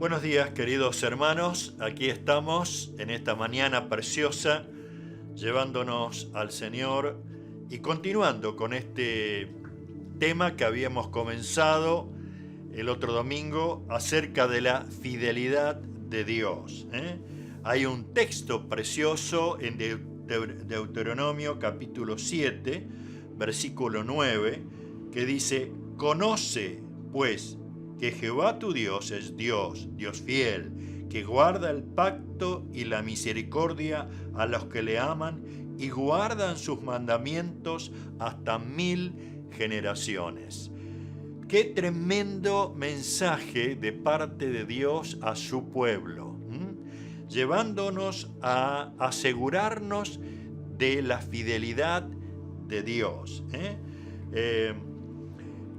Buenos días, queridos hermanos. Aquí estamos en esta mañana preciosa, llevándonos al Señor y continuando con este tema que habíamos comenzado el otro domingo acerca de la fidelidad de Dios. Hay un texto precioso en Deuteronomio capítulo 7, versículo 9, que dice: Conoce, pues, que Jehová tu Dios es Dios, Dios fiel, que guarda el pacto y la misericordia a los que le aman y guardan sus mandamientos hasta 1000 generaciones. Qué tremendo mensaje de parte de Dios a su pueblo, llevándonos a asegurarnos de la fidelidad de Dios.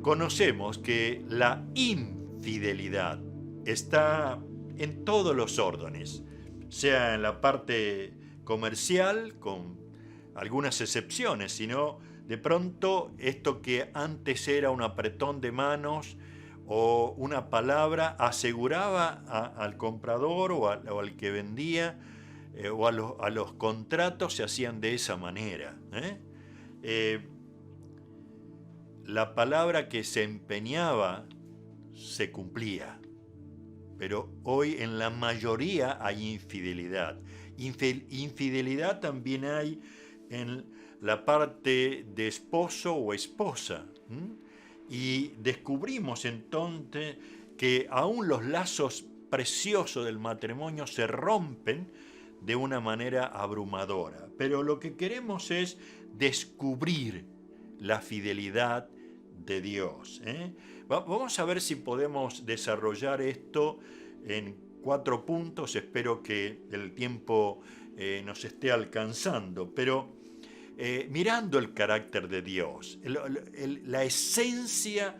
Conocemos que la infidelidad está en todos los órdenes, sea en la parte comercial, con algunas excepciones, sino de pronto esto que antes era un apretón de manos o una palabra aseguraba al comprador o al que vendía, o a los contratos se hacían de esa manera. La palabra que se empeñaba se cumplía, pero hoy en la mayoría hay infidelidad. Infidelidad también hay en la parte de esposo o esposa. Y descubrimos entonces que aún los lazos preciosos del matrimonio se rompen de una manera abrumadora. Pero lo que queremos es descubrir la fidelidad de Dios. Vamos a ver si podemos desarrollar esto en 4 puntos. Espero que el tiempo nos esté alcanzando, pero mirando el carácter de Dios, la esencia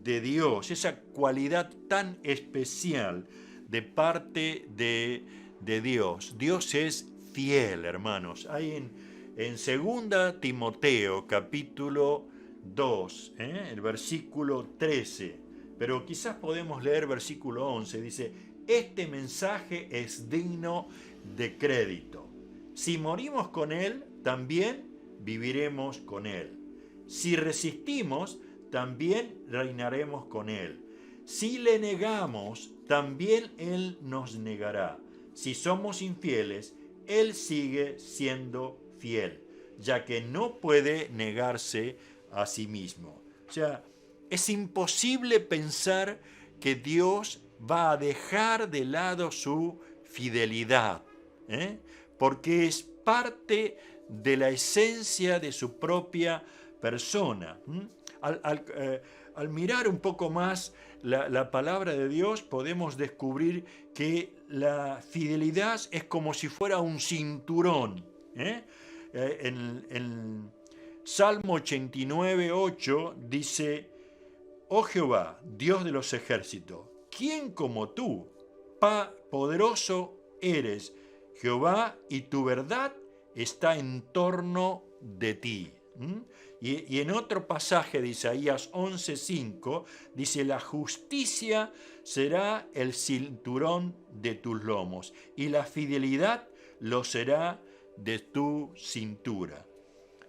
de Dios, esa cualidad tan especial de parte de Dios. Dios es fiel, hermanos. Hay en 2 Timoteo capítulo 2, el versículo 13, pero quizás podemos leer versículo 11, dice: este mensaje es digno de crédito. Si morimos con él, también viviremos con él. Si resistimos, también reinaremos con él. Si le negamos, también él nos negará. Si somos infieles, él sigue siendo fiel, ya que no puede negarse a sí mismo. O sea, es imposible pensar que Dios va a dejar de lado su fidelidad, porque es parte de la esencia de su propia persona. Al mirar un poco más la palabra de Dios, podemos descubrir que la fidelidad es como si fuera un cinturón. En Salmo 89, 8 dice: oh Jehová, Dios de los ejércitos, ¿quién como tú? Poderoso eres, Jehová, y tu verdad está en torno de ti. Y en otro pasaje de Isaías 11:5 dice: la justicia será el cinturón de tus lomos y la fidelidad lo será de tu cintura.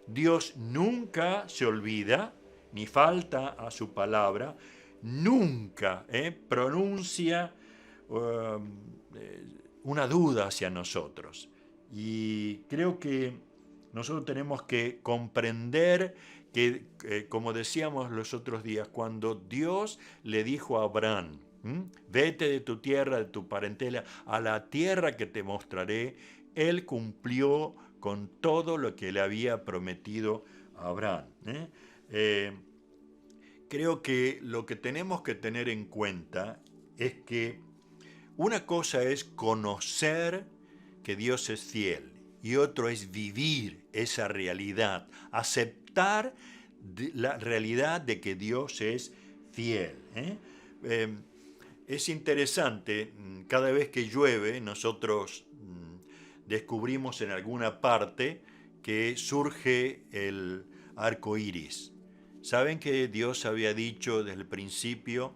Dios nunca se olvida ni falta a su palabra, nunca pronuncia una duda hacia nosotros. Y creo que nosotros tenemos que comprender que, como decíamos los otros días, cuando Dios le dijo a Abraham: vete de tu tierra, de tu parentela, a la tierra que te mostraré, él cumplió con todo lo que le había prometido a Abraham. Creo que lo que tenemos que tener en cuenta es que una cosa es conocer que Dios es fiel y otro es vivir esa realidad, aceptar la realidad de que Dios es fiel. Es interesante, cada vez que llueve nosotros descubrimos en alguna parte que surge el arco iris. ¿Saben que Dios había dicho desde el principio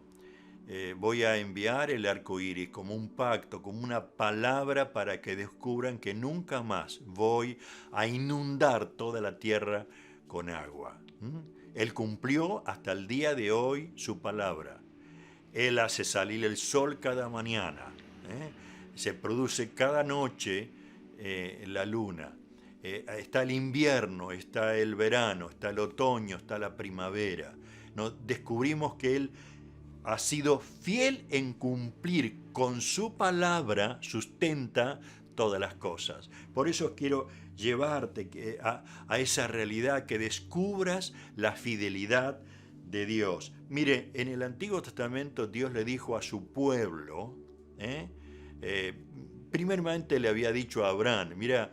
voy a enviar el arco iris como un pacto, como una palabra para que descubran que nunca más voy a inundar toda la tierra con agua. Él cumplió hasta el día de hoy su palabra. Él hace salir el sol cada mañana. Se produce cada noche la luna. Está el invierno, está el verano, está el otoño, está la primavera. Descubrimos que Él ha sido fiel en cumplir con su palabra, sustenta todas las cosas. Por eso quiero llevarte a esa realidad, que descubras la fidelidad de Dios. Mire, en el Antiguo Testamento Dios le dijo a su pueblo, primeramente le había dicho a Abraham, mira,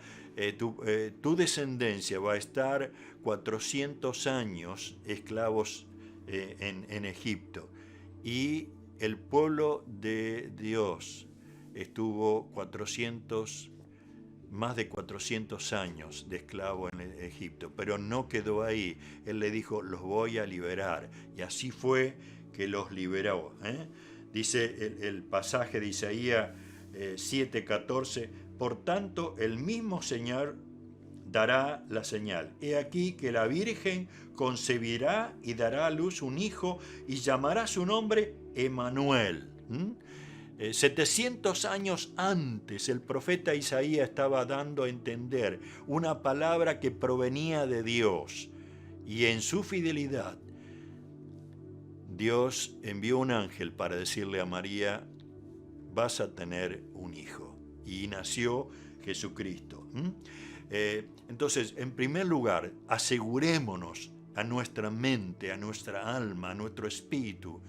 tu descendencia va a estar 400 años esclavos en Egipto. Y el pueblo de Dios estuvo más de 400 años de esclavo en Egipto, pero no quedó ahí. Él le dijo, los voy a liberar. Y así fue que los liberó. Dice el pasaje de Isaías 7:14, por tanto el mismo Señor dará la señal. He aquí que la Virgen concebirá y dará a luz un hijo y llamará su nombre Emmanuel. 700 años antes el profeta Isaías estaba dando a entender una palabra que provenía de Dios, y en su fidelidad Dios envió un ángel para decirle a María, vas a tener un hijo, y nació Jesucristo. Entonces, en primer lugar, asegurémonos a nuestra mente, a nuestra alma, a nuestro espíritu,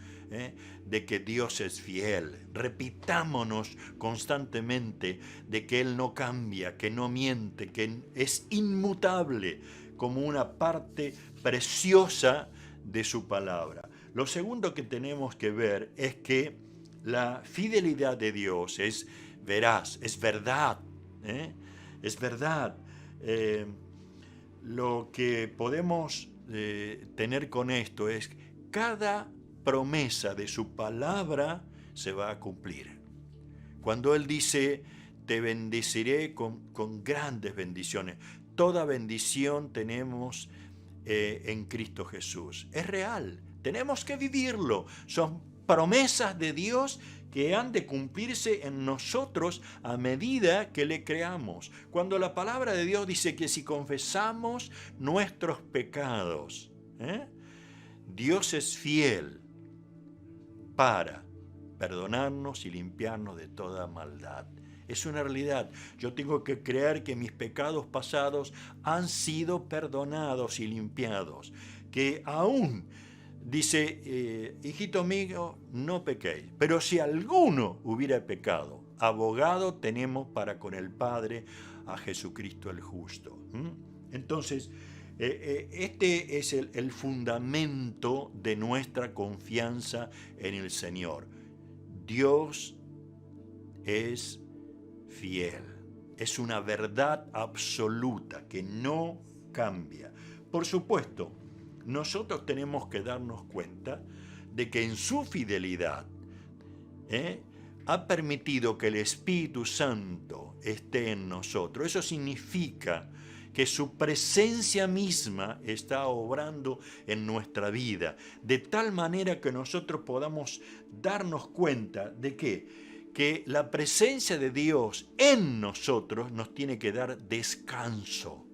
de que Dios es fiel. Repitámonos constantemente de que Él no cambia, que no miente, que es inmutable, como una parte preciosa de su palabra. Lo segundo que tenemos que ver es que la fidelidad de Dios es veraz, es verdad. Es verdad. Lo que podemos tener con esto es cada promesa de su palabra se va a cumplir. Cuando Él dice, te bendeciré con grandes bendiciones, toda bendición tenemos en Cristo Jesús. Es real, tenemos que vivirlo. Son promesas de Dios que han de cumplirse en nosotros a medida que le creamos. Cuando la palabra de Dios dice que si confesamos nuestros pecados, Dios es fiel para perdonarnos y limpiarnos de toda maldad. Es una realidad. Yo tengo que creer que mis pecados pasados han sido perdonados y limpiados. Que aún dice, hijito mío, no pequéis. Pero si alguno hubiera pecado, abogado tenemos para con el Padre a Jesucristo el justo. Entonces, este es el fundamento de nuestra confianza en el Señor. Dios es fiel. Es una verdad absoluta que no cambia. Por supuesto, nosotros tenemos que darnos cuenta de que en su fidelidad ha permitido que el Espíritu Santo esté en nosotros. Eso significa que su presencia misma está obrando en nuestra vida, de tal manera que nosotros podamos darnos cuenta de que la presencia de Dios en nosotros nos tiene que dar descanso.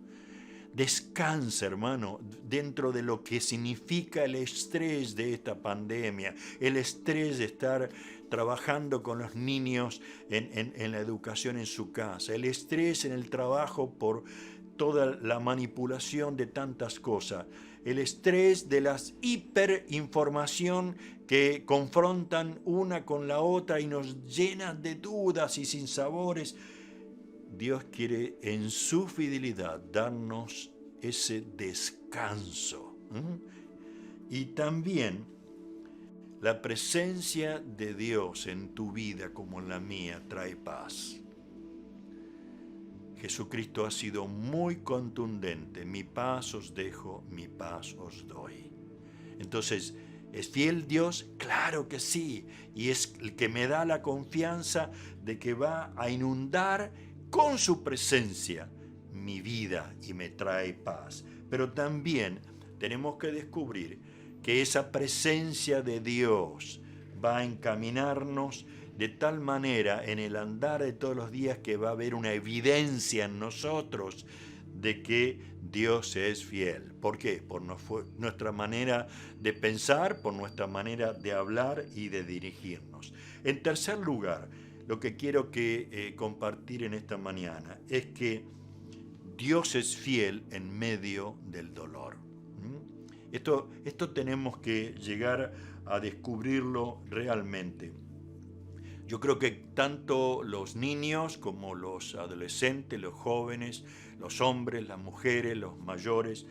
Descansa, hermano, dentro de lo que significa el estrés de esta pandemia, el estrés de estar trabajando con los niños en la educación en su casa, el estrés en el trabajo por toda la manipulación de tantas cosas, el estrés de la hiperinformación que confrontan una con la otra y nos llenan de dudas y sinsabores. Dios quiere en su fidelidad darnos ese descanso. Y también la presencia de Dios en tu vida como en la mía trae paz. Jesucristo ha sido muy contundente. Mi paz os dejo, mi paz os doy. Entonces, ¿Es fiel Dios? Claro que sí. Y es el que me da la confianza de que va a inundar con su presencia mi vida y me trae paz. Pero también tenemos que descubrir que esa presencia de Dios va a encaminarnos de tal manera en el andar de todos los días que va a haber una evidencia en nosotros de que Dios es fiel. ¿Por qué? Por nuestra manera de pensar, por nuestra manera de hablar y de dirigirnos. En tercer lugar, lo que quiero compartir en esta mañana es que Dios es fiel en medio del dolor. Esto tenemos que llegar a descubrirlo realmente. Yo creo que tanto los niños como los adolescentes, los jóvenes, los hombres, las mujeres, los mayores,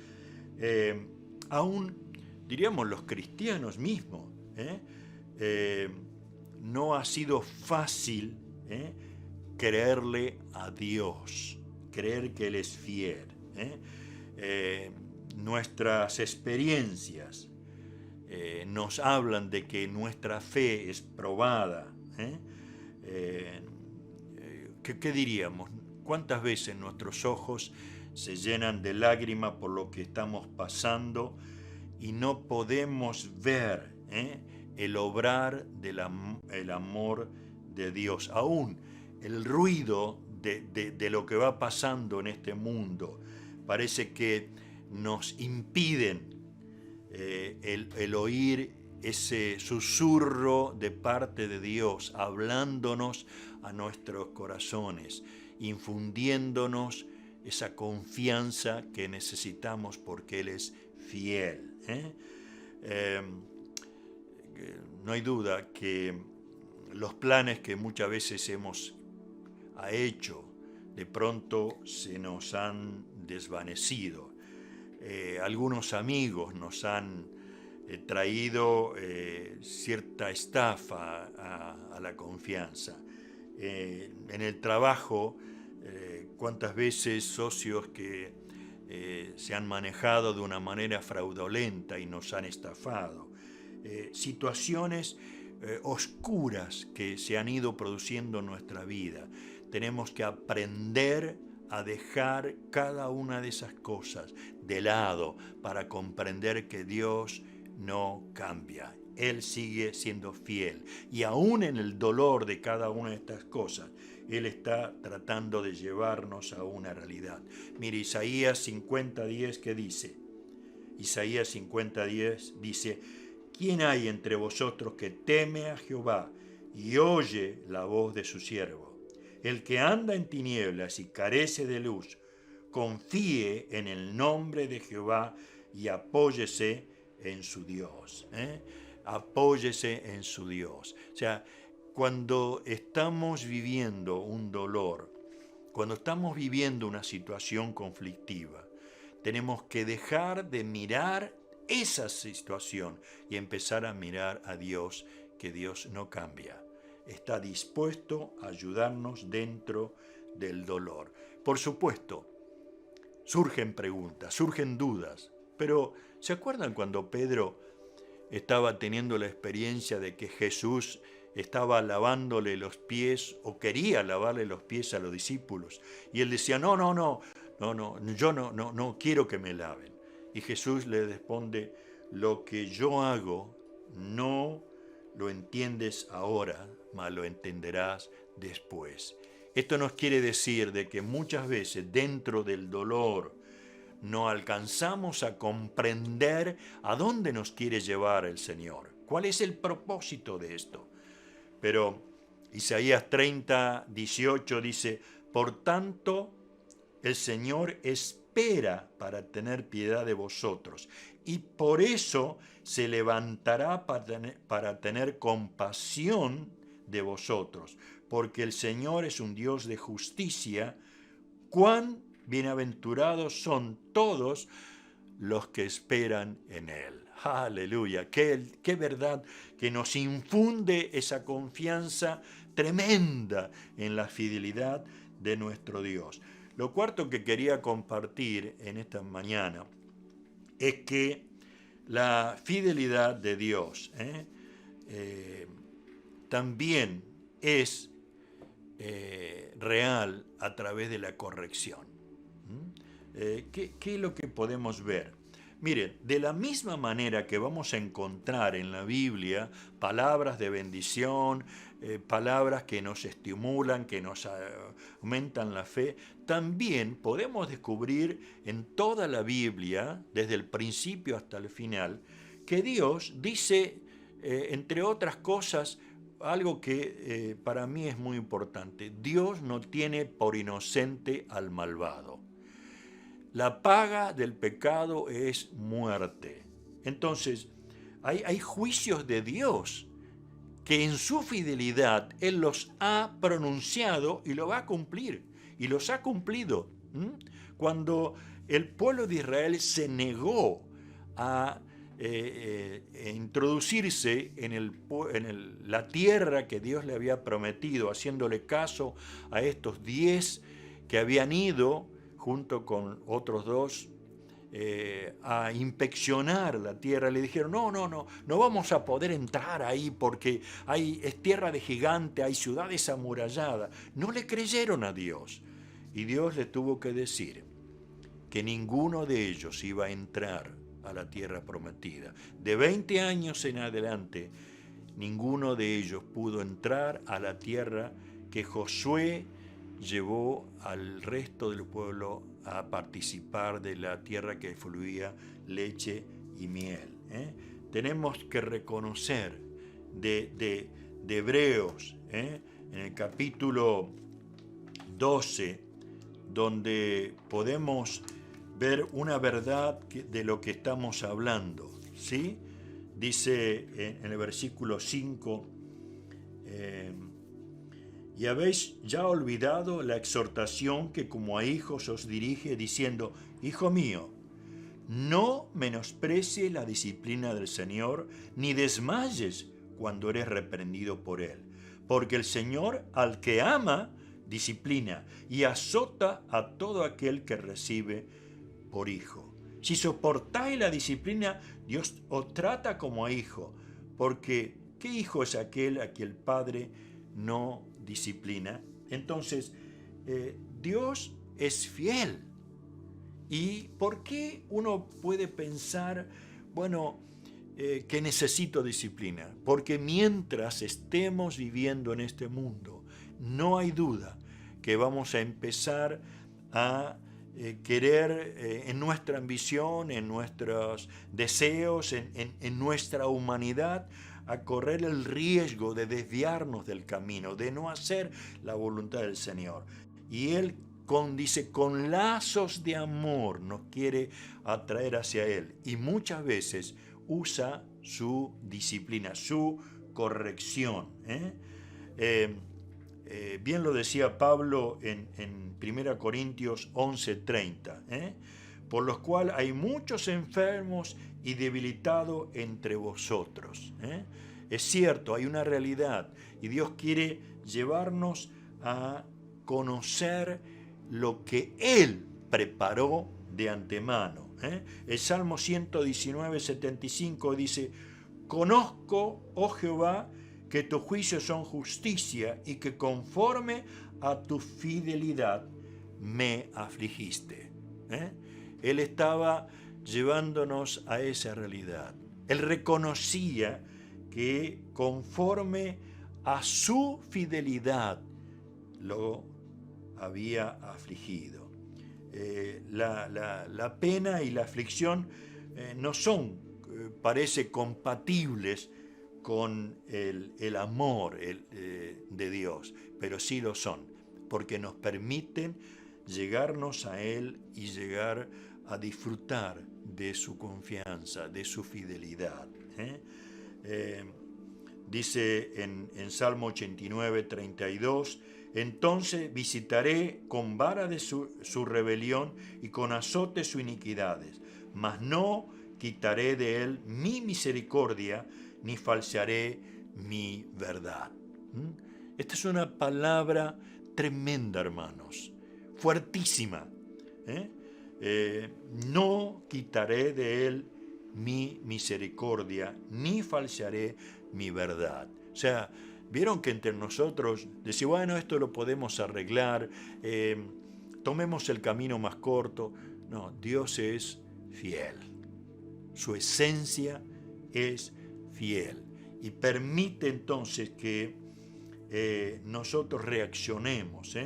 aún diríamos los cristianos mismos, no ha sido fácil creerle a Dios, creer que Él es fiel. Nuestras experiencias nos hablan de que nuestra fe es probada. ¿Qué diríamos? ¿Cuántas veces nuestros ojos se llenan de lágrimas por lo que estamos pasando y no podemos ver el obrar del el amor de Dios? Aún el ruido de lo que va pasando en este mundo parece que nos impiden el oír ese susurro de parte de Dios, hablándonos a nuestros corazones, infundiéndonos esa confianza que necesitamos porque Él es fiel. No hay duda que los planes que muchas veces hemos hecho, de pronto se nos han desvanecido. Algunos amigos nos han traído cierta estafa a la confianza. En el trabajo, cuántas veces socios que se han manejado de una manera fraudulenta y nos han estafado. Situaciones oscuras que se han ido produciendo en nuestra vida. Tenemos que aprender a dejar cada una de esas cosas de lado para comprender que Dios no cambia. Él sigue siendo fiel. Y aún en el dolor de cada una de estas cosas, Él está tratando de llevarnos a una realidad. Mire, Isaías 50:10, ¿qué dice? Isaías 50:10 dice: ¿quién hay entre vosotros que teme a Jehová y oye la voz de su siervo? El que anda en tinieblas y carece de luz, confíe en el nombre de Jehová y apóyese en su Dios. Apóyese en su Dios. O sea, cuando estamos viviendo un dolor, cuando estamos viviendo una situación conflictiva, tenemos que dejar de mirar esa situación y empezar a mirar a Dios, que Dios no cambia. Está dispuesto a ayudarnos dentro del dolor. Por supuesto, surgen preguntas, surgen dudas, pero ¿se acuerdan cuando Pedro estaba teniendo la experiencia de que Jesús estaba lavándole los pies o quería lavarle los pies a los discípulos? Y él decía: no, yo no quiero que me laven. Y Jesús le responde: lo que yo hago no lo entiendes ahora, mas lo entenderás después. Esto nos quiere decir de que muchas veces dentro del dolor no alcanzamos a comprender a dónde nos quiere llevar el Señor. ¿Cuál es el propósito de esto? Pero Isaías 30:18 dice: por tanto, el Señor espera para tener piedad de vosotros, y por eso se levantará para tener compasión de vosotros, porque el Señor es un Dios de justicia. Cuán bienaventurados son todos los que esperan en Él. Aleluya, qué verdad que nos infunde esa confianza tremenda en la fidelidad de nuestro Dios. Lo cuarto que quería compartir en esta mañana es que la fidelidad de Dios también es real a través de la corrección. ¿Qué es lo que podemos ver? Miren, de la misma manera que vamos a encontrar en la Biblia palabras de bendición, palabras que nos estimulan, que nos aumentan la fe, también podemos descubrir en toda la Biblia, desde el principio hasta el final, que Dios dice, entre otras cosas, algo que para mí es muy importante. Dios no tiene por inocente al malvado. La paga del pecado es muerte. Entonces, hay juicios de Dios que en su fidelidad Él los ha pronunciado y lo va a cumplir. Y los ha cumplido. Cuando el pueblo de Israel se negó a introducirse en la tierra que Dios le había prometido, haciéndole caso a estos 10 que habían ido junto con otros 2 a inspeccionar la tierra, le dijeron, no vamos a poder entrar ahí porque es tierra de gigante, hay ciudades amuralladas. No le creyeron a Dios. Y Dios le tuvo que decir que ninguno de ellos iba a entrar a la tierra prometida. De 20 años en adelante, ninguno de ellos pudo entrar a la tierra que Josué llevó al resto del pueblo a participar de la tierra que fluía leche y miel. Tenemos que reconocer de Hebreos, en el capítulo 12, donde podemos ver una verdad de lo que estamos hablando, ¿sí? Dice en el versículo 5, y habéis ya olvidado la exhortación que como a hijos os dirige, diciendo, Hijo mío, no menosprecie la disciplina del Señor, ni desmayes cuando eres reprendido por Él. Porque el Señor al que ama, disciplina y azota a todo aquel que recibe por hijo. Si soportáis la disciplina, Dios os trata como a hijo. Porque, ¿qué hijo es aquel a quien el Padre no disciplina? Entonces, Dios es fiel. ¿Y por qué uno puede pensar, bueno, que necesito disciplina? Porque mientras estemos viviendo en este mundo, no hay duda que vamos a empezar a querer en nuestra ambición, en nuestros deseos, en nuestra humanidad, a correr el riesgo de desviarnos del camino, de no hacer la voluntad del Señor. Y Él dice, con lazos de amor nos quiere atraer hacia Él. Y muchas veces usa su disciplina, su corrección. Bien lo decía Pablo en 1 Corintios 11:30, por los cuales hay muchos enfermos y debilitados entre vosotros. Es cierto, hay una realidad y Dios quiere llevarnos a conocer lo que Él preparó de antemano. El Salmo 119:75 dice, conozco, oh Jehová, que tus juicios son justicia y que conforme a tu fidelidad me afligiste. Él estaba llevándonos a esa realidad. Él reconocía que conforme a su fidelidad lo había afligido. La pena y la aflicción no son, parece, compatibles con el amor de Dios, pero sí lo son, porque nos permiten llegarnos a Él y llegar a disfrutar de su confianza, de su fidelidad. Dice en Salmo 89:32, entonces visitaré con vara de su rebelión y con azote sus iniquidades, mas no quitaré de él mi misericordia, ni falsearé mi verdad. Esta es una palabra tremenda, hermanos, fuertísima. No quitaré de él mi misericordia, ni falsearé mi verdad. O sea, vieron que entre nosotros decir, bueno, esto lo podemos arreglar, tomemos el camino más corto. No, Dios es fiel. Su esencia es fiel. Y permite entonces que nosotros reaccionemos.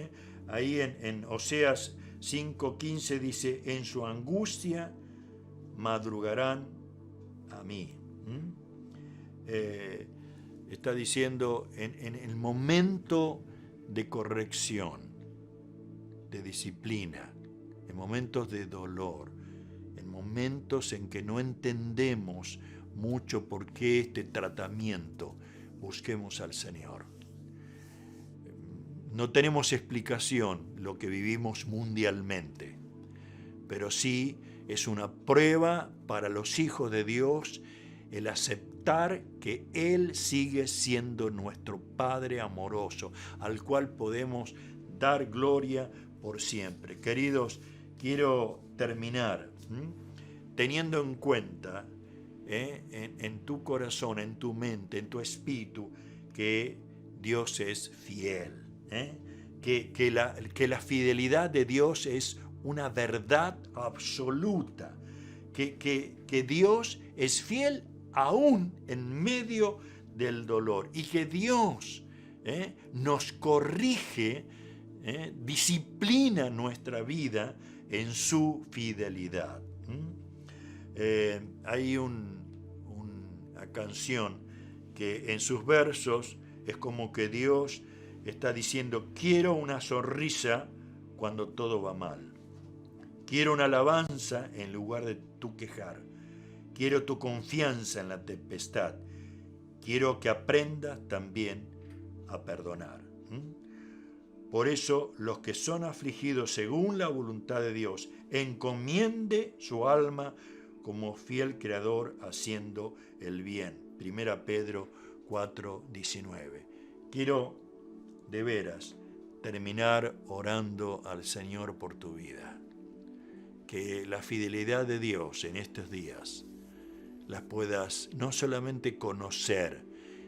Ahí en Oseas 5:15 dice, en su angustia madrugarán a mí. Está diciendo, en el momento de corrección, de disciplina, en momentos de dolor, en momentos en que no entendemos mucho por qué este tratamiento, busquemos al Señor. No tenemos explicación lo que vivimos mundialmente, pero sí es una prueba para los hijos de Dios el aceptar que Él sigue siendo nuestro Padre amoroso, al cual podemos dar gloria por siempre. Queridos, quiero terminar teniendo en cuenta en tu corazón, en tu mente, en tu espíritu, que Dios es fiel. Que la fidelidad de Dios es una verdad absoluta, que Dios es fiel aún en medio del dolor y que Dios nos corrige, disciplina nuestra vida en su fidelidad. Hay una canción que en sus versos es como que Dios está diciendo, quiero una sonrisa cuando todo va mal. Quiero una alabanza en lugar de tu quejar. Quiero tu confianza en la tempestad. Quiero que aprendas también a perdonar. Por eso, los que son afligidos según la voluntad de Dios, encomiende su alma como fiel creador haciendo el bien. 1 Pedro 4:19. Quiero de veras terminar orando al Señor por tu vida. Que la fidelidad de Dios en estos días las puedas no solamente conocer,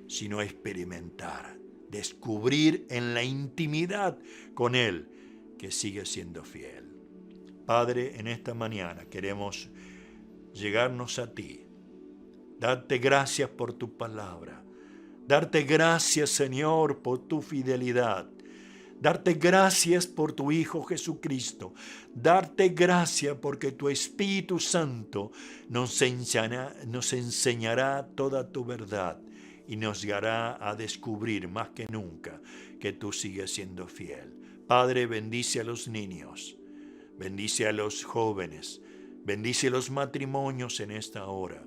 sino experimentar, descubrir en la intimidad con Él que sigue siendo fiel. Padre, en esta mañana queremos llegarnos a ti, darte gracias por tu palabra, darte gracias, Señor, por tu fidelidad, darte gracias por tu Hijo Jesucristo, darte gracias porque tu Espíritu Santo nos enseñará toda tu verdad y nos guiará a descubrir más que nunca que tú sigues siendo fiel. Padre, bendice a los niños, bendice a los jóvenes, bendice los matrimonios en esta hora.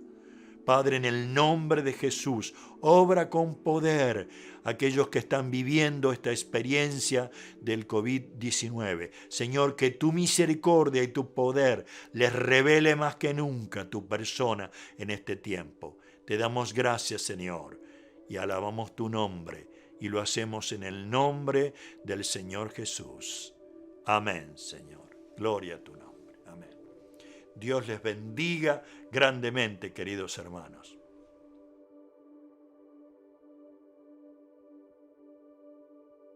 Padre, en el nombre de Jesús, obra con poder aquellos que están viviendo esta experiencia del COVID-19. Señor, que tu misericordia y tu poder les revele más que nunca tu persona en este tiempo. Te damos gracias, Señor, y alabamos tu nombre, y lo hacemos en el nombre del Señor Jesús. Amén, Señor. Gloria a tu nombre. Amén. Dios les bendiga grandemente, queridos hermanos.